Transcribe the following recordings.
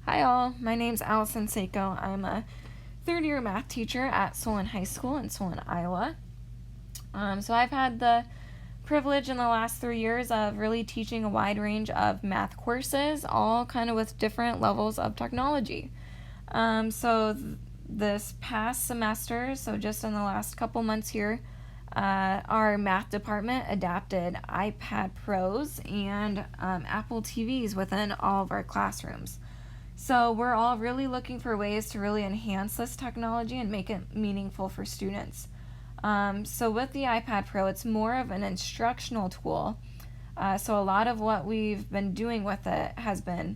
Hi all, my name's Allison Seiko. I'm a third year math teacher at Solon High School in Solon, Iowa. So I've had the privilege in the last 3 years of really teaching a wide range of math courses, all kind of with different levels of technology. This past semester, so just in the last couple months here, our math department adapted iPad Pros and Apple TVs within all of our classrooms. So we're all really looking for ways to really enhance this technology and make it meaningful for students. So with the iPad Pro, it's more of an instructional tool. So a lot of what we've been doing with it has been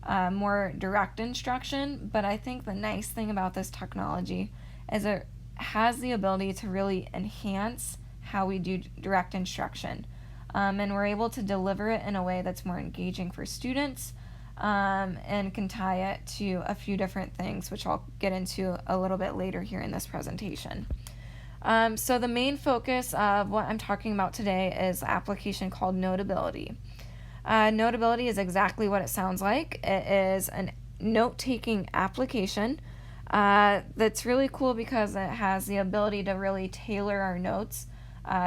more direct instruction, but I think the nice thing about this technology is it has the ability to really enhance how we do direct instruction. And we're able to deliver it in a way that's more engaging for students, and can tie it to a few different things, which I'll get into a little bit later here in this presentation. So the main focus of what I'm talking about today is the application called Notability. Notability is exactly what it sounds like. It is a note-taking application that's really cool because it has the ability to really tailor our notes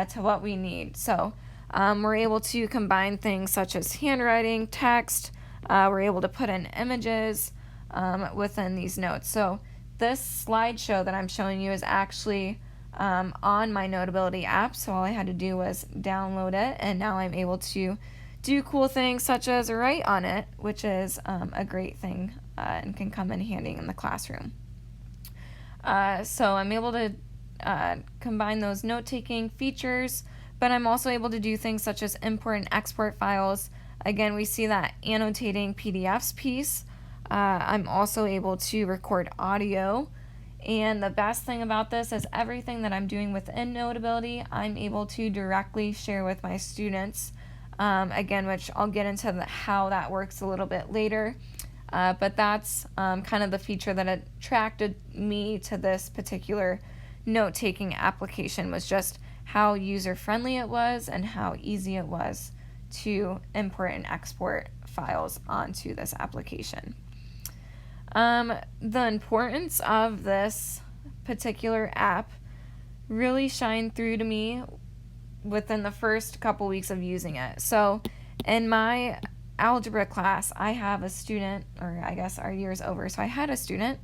to what we need. So we're able to combine things such as handwriting, text. We're able to put in images within these notes. So this slideshow that I'm showing you is actually on my Notability app. So all I had to do was download it, and now I'm able to do cool things such as write on it, which is a great thing and can come in handy in the classroom. So I'm able to combine those note-taking features, but I'm also able to do things such as import and export files. Again, we see that annotating PDFs piece. I'm also able to record audio. And the best thing about this is everything that I'm doing within Notability, I'm able to directly share with my students. Again, which I'll get into how that works a little bit later. But that's kind of the feature that attracted me to this particular note-taking application, was just how user-friendly it was and how easy it was to import and export files onto this application. The importance of this particular app really shined through to me within the first couple weeks of using it. So in my algebra class, I have a student, or I guess our year's over, so I had a student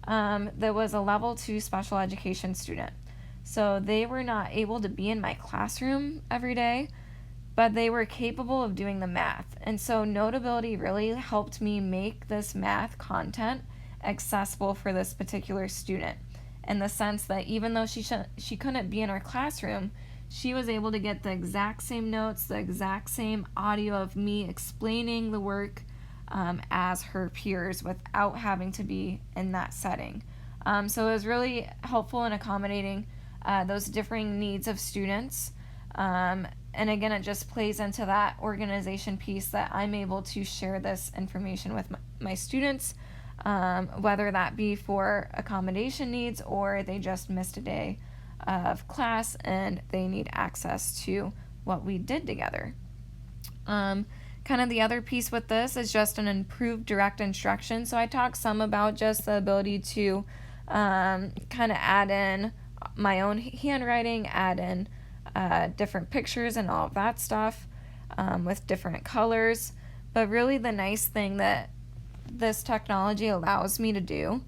that was a level 2 special education student. So they were not able to be in my classroom every day, but they were capable of doing the math. And so Notability really helped me make this math content accessible for this particular student, in the sense that even though she couldn't be in our classroom, she was able to get the exact same notes, the exact same audio of me explaining the work as her peers without having to be in that setting. So it was really helpful in accommodating those differing needs of students. And again, it just plays into that organization piece that I'm able to share this information with my students, whether that be for accommodation needs or they just missed a day of class and they need access to what we did together. Kind of the other piece with this is just an improved direct instruction. So I talked some about just the ability to kind of add in my own handwriting, add in different pictures and all of that stuff with different colors. But really the nice thing that this technology allows me to do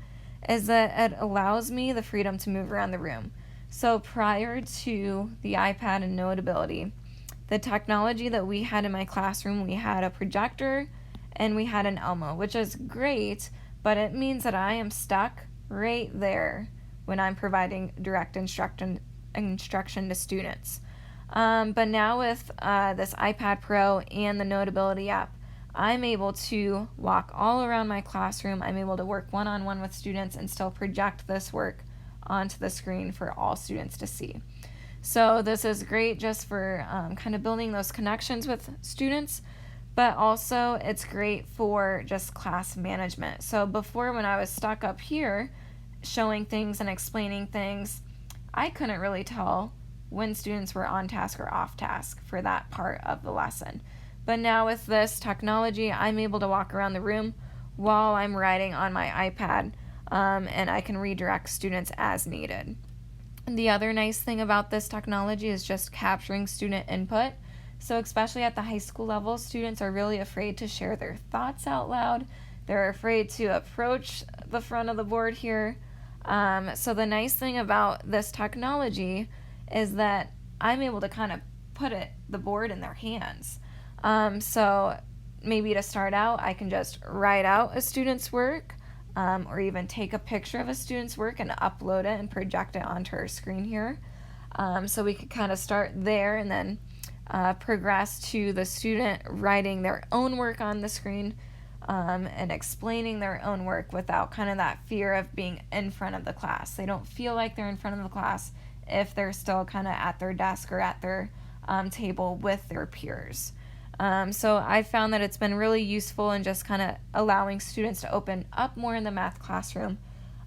is that it allows me the freedom to move around the room. So prior to the iPad and Notability, the technology that we had in my classroom, we had a projector and we had an Elmo, which is great, but it means that I am stuck right there when I'm providing direct instruction to students. But now with this iPad Pro and the Notability app, I'm able to walk all around my classroom. I'm able to work one-on-one with students and still project this work onto the screen for all students to see. So this is great just for kind of building those connections with students, but also it's great for just class management. So before, when I was stuck up here showing things and explaining things, I couldn't really tell when students were on task or off task for that part of the lesson. But now with this technology, I'm able to walk around the room while I'm writing on my iPad, and I can redirect students as needed. The other nice thing about this technology is just capturing student input. So, especially at the high school level, students are really afraid to share their thoughts out loud. They're afraid to approach the front of the board here. So, the nice thing about this technology is that I'm able to kind of put the board in their hands. So, maybe to start out, I can just write out a student's work, or even take a picture of a student's work and upload it and project it onto our screen here. So we could kind of start there and then progress to the student writing their own work on the screen, and explaining their own work without kind of that fear of being in front of the class. They don't feel like they're in front of the class if they're still kind of at their desk or at their table with their peers. So I found that it's been really useful in just kind of allowing students to open up more in the math classroom,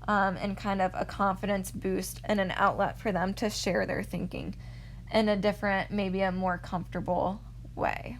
and kind of a confidence boost and an outlet for them to share their thinking in a different, maybe a more comfortable way.